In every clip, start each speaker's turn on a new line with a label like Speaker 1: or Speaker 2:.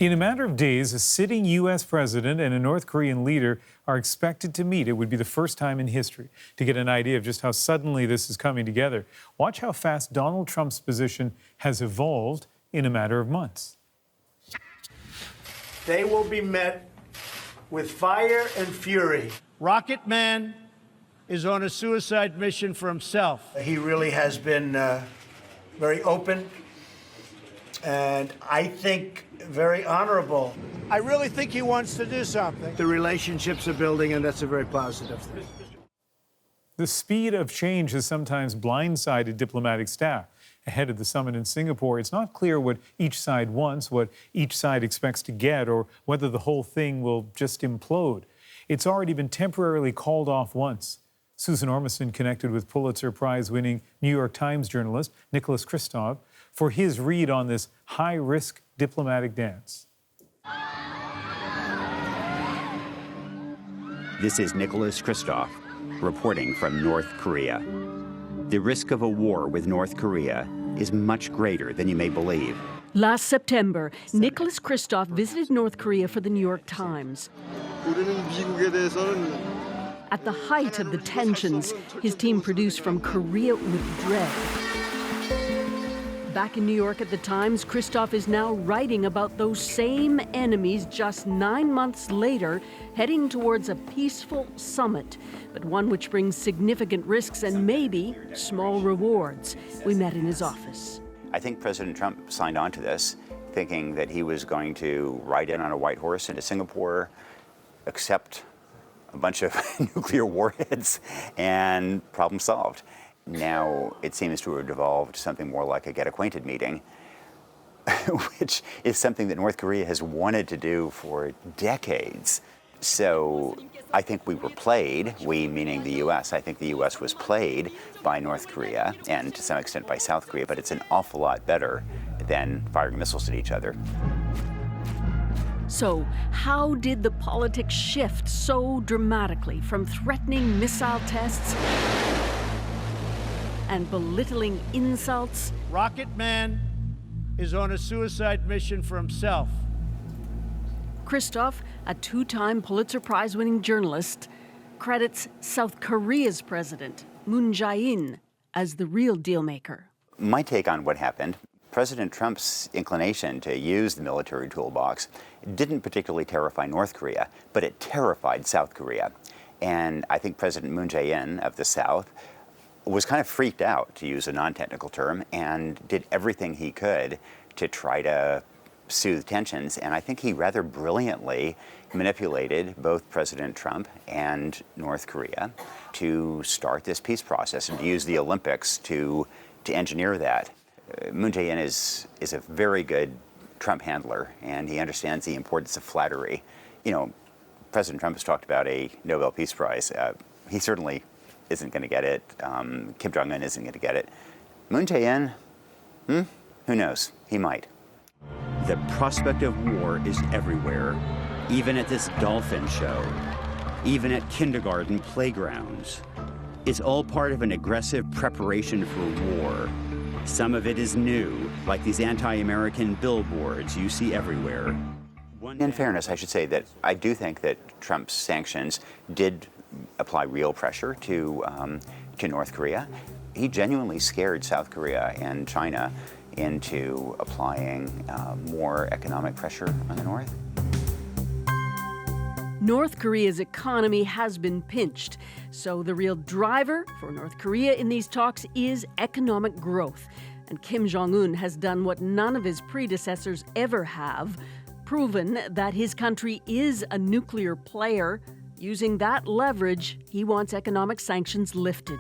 Speaker 1: In a matter of days, a sitting U.S. president and a North Korean leader are expected to meet. It would be the first time in history. To get an idea of just how suddenly this is coming together, watch how fast Donald Trump's position has evolved in a matter of months.
Speaker 2: They will be met with fire and fury.
Speaker 3: Rocket Man is on a suicide mission for himself.
Speaker 2: He really has been very open and I think very honorable.
Speaker 3: I really think he wants to do something.
Speaker 2: The relationships are building, and that's a very positive thing.
Speaker 1: The speed of change has sometimes blindsided diplomatic staff. Ahead of the summit in Singapore, it's not clear what each side wants, what each side expects to get, or whether the whole thing will just implode. It's already been temporarily called off once. Susan Ormiston connected with Pulitzer Prize-winning New York Times journalist Nicholas Kristof for his read on this high-risk diplomatic dance.
Speaker 4: This is Nicholas Kristof reporting from North Korea. The risk of a war with North Korea is much greater than you may believe.
Speaker 5: Last September, Nicholas Kristof visited North Korea for the New York Times. At the height of the tensions, his team produced From Korea with Dread. Back in New York at the Times, Kristof is now writing about those same enemies just 9 months later, heading towards a peaceful summit, but one which brings significant risks and maybe small rewards. We met in his office.
Speaker 4: I think President Trump signed on to this, thinking that he was going to ride in on a white horse into Singapore, accept a bunch of nuclear warheads, and problem solved. Now it seems to have devolved something more like a get-acquainted meeting, which is something that North Korea has wanted to do for decades. So I think we were played, we meaning the U.S., I think the U.S. was played by North Korea and to some extent by South Korea, but it's an awful lot better than firing missiles at each other.
Speaker 5: So, how did the politics shift so dramatically from threatening missile tests and belittling insults?
Speaker 3: Rocket Man is on a suicide mission for himself.
Speaker 5: Kristof, a two-time Pulitzer Prize-winning journalist, credits South Korea's president, Moon Jae-in, as the real deal-maker.
Speaker 4: My take on what happened, President Trump's inclination to use the military toolbox didn't particularly terrify North Korea, but it terrified South Korea. And I think President Moon Jae-in of the South was kind of freaked out, to use a non-technical term, and did everything he could to try to soothe tensions. And I think he rather brilliantly manipulated both President Trump and North Korea to start this peace process and to use the Olympics to engineer that. Moon Jae-in is a very good Trump handler, and he understands the importance of flattery. You know, President Trump has talked about a Nobel Peace Prize. He certainly isn't going to get it. Kim Jong-un isn't going to get it. Moon Jae-in, who knows? He might. The prospect of war is everywhere, even at this dolphin show, even at kindergarten playgrounds. It's all part of an aggressive preparation for war. Some of it is new, like these anti-American billboards you see everywhere. In fairness, I should say that I do think that Trump's sanctions did apply real pressure to North Korea. He genuinely scared South Korea and China into applying more economic pressure on the North.
Speaker 5: North Korea's economy has been pinched, so the real driver for North Korea in these talks is economic growth. And Kim Jong-un has done what none of his predecessors ever have, proven that his country is a nuclear player. Using that leverage, he wants economic sanctions lifted.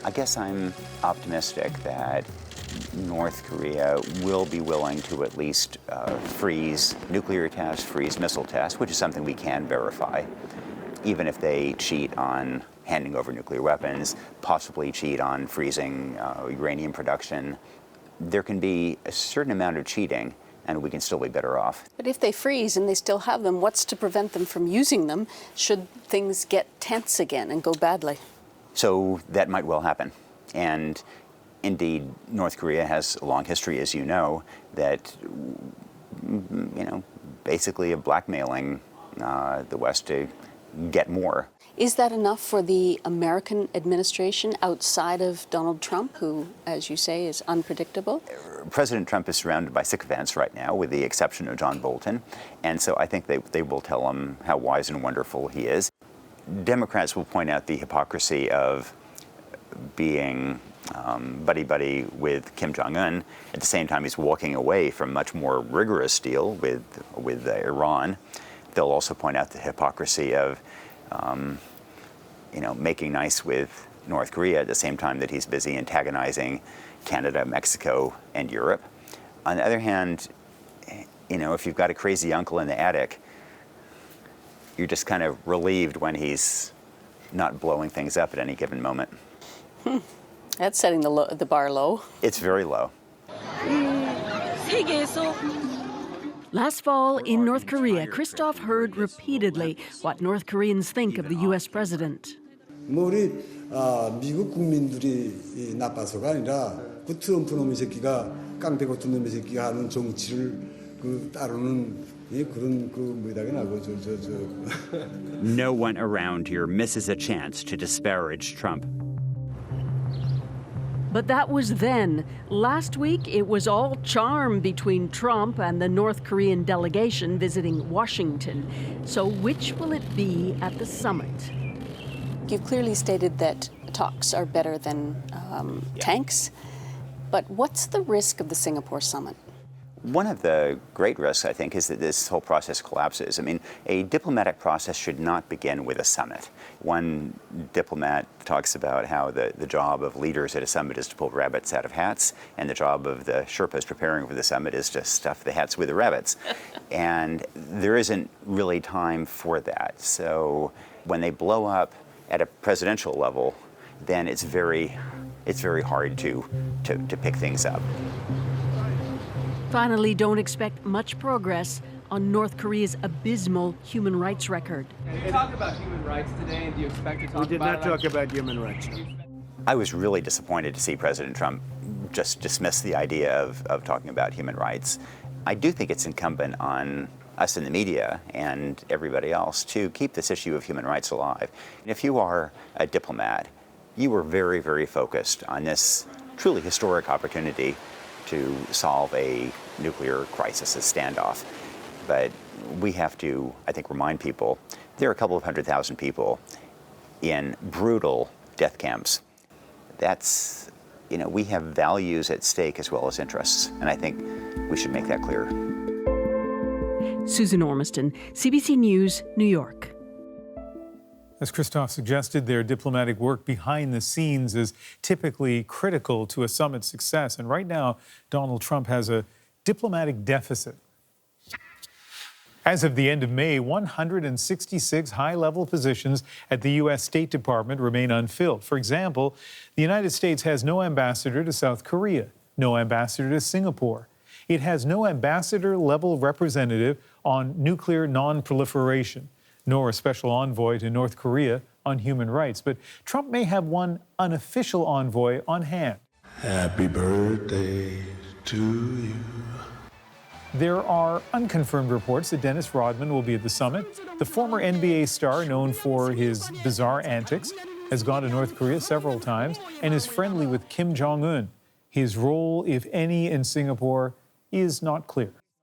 Speaker 4: I guess I'm optimistic that North Korea will be willing to at least freeze nuclear tests, freeze missile tests, which is something we can verify, even if they cheat on handing over nuclear weapons, possibly cheat on freezing uranium production. There can be a certain amount of cheating, and we can still be better off.
Speaker 6: But if they freeze and they still have them, what's to prevent them from using them should things get tense again and go badly?
Speaker 4: So that might well happen. And indeed, North Korea has a long history, as you know, that basically of blackmailing the West to get more.
Speaker 6: Is that enough for the American administration outside of Donald Trump, who, as you say, is unpredictable?
Speaker 4: President Trump is surrounded by sycophants right now, with the exception of John Bolton, and so I think they will tell him how wise and wonderful he is. Democrats will point out the hypocrisy of being buddy-buddy with Kim Jong-un. At the same time, he's walking away from a much more rigorous deal with Iran. They'll also point out the hypocrisy of making nice with North Korea at the same time that he's busy antagonizing Canada, Mexico, and Europe. On the other hand, if you've got a crazy uncle in the attic, you're just kind of relieved when he's not blowing things up at any given moment.
Speaker 6: That's setting the bar low.
Speaker 4: It's very low.
Speaker 5: Last fall in North Korea, Kristof heard repeatedly what North Koreans think of the U.S. president.
Speaker 7: 우리 미국 국민들이 나빠서가 아니라 그 트럼프 놈의 새끼가 깡패 같은 놈의 새끼가 하는 정치를 따르는 그런
Speaker 8: No one around here misses a chance to disparage Trump.
Speaker 5: But that was then. Last week, it was all charm between Trump and the North Korean delegation visiting Washington. So which will it be at the summit?
Speaker 6: You've clearly stated that talks are better than tanks. But what's the risk of the Singapore summit?
Speaker 4: One of the great risks, I think, is that this whole process collapses. I mean, a diplomatic process should not begin with a summit. One diplomat talks about how the job of leaders at a summit is to pull rabbits out of hats, and the job of the Sherpas preparing for the summit is to stuff the hats with the rabbits. And there isn't really time for that. So when they blow up at a presidential level, then it's very hard to pick things up.
Speaker 5: Finally, don't expect much progress on North Korea's abysmal human rights record.
Speaker 9: Did you talk about human rights today, and do you expect to talk about it?
Speaker 3: We did not talk about human rights.
Speaker 4: I was really disappointed to see President Trump just dismiss the idea of talking about human rights. I do think it's incumbent on us in the media and everybody else to keep this issue of human rights alive. If you are a diplomat, you were very, very focused on this truly historic opportunity to solve a nuclear crisis, a standoff. But we have to, I think, remind people there are a couple of 100,000 people in brutal death camps. That's, we have values at stake as well as interests, and I think we should make that clear.
Speaker 5: Susan Ormiston, CBC News, New York.
Speaker 1: As Kristof suggested, their diplomatic work behind the scenes is typically critical to a summit's success. And right now, Donald Trump has a diplomatic deficit. As of the end of May, 166 high-level positions at the U.S. State Department remain unfilled. For example, the United States has no ambassador to South Korea, no ambassador to Singapore. It has no ambassador-level representative on nuclear non-proliferation, nor a special envoy to North Korea on human rights. But Trump may have one unofficial envoy on hand.
Speaker 7: Happy birthday to you.
Speaker 1: There are unconfirmed reports that Dennis Rodman will be at the summit. The former NBA star, known for his bizarre antics, has gone to North Korea several times and is friendly with Kim Jong-un. His role, if any, in Singapore is not clear.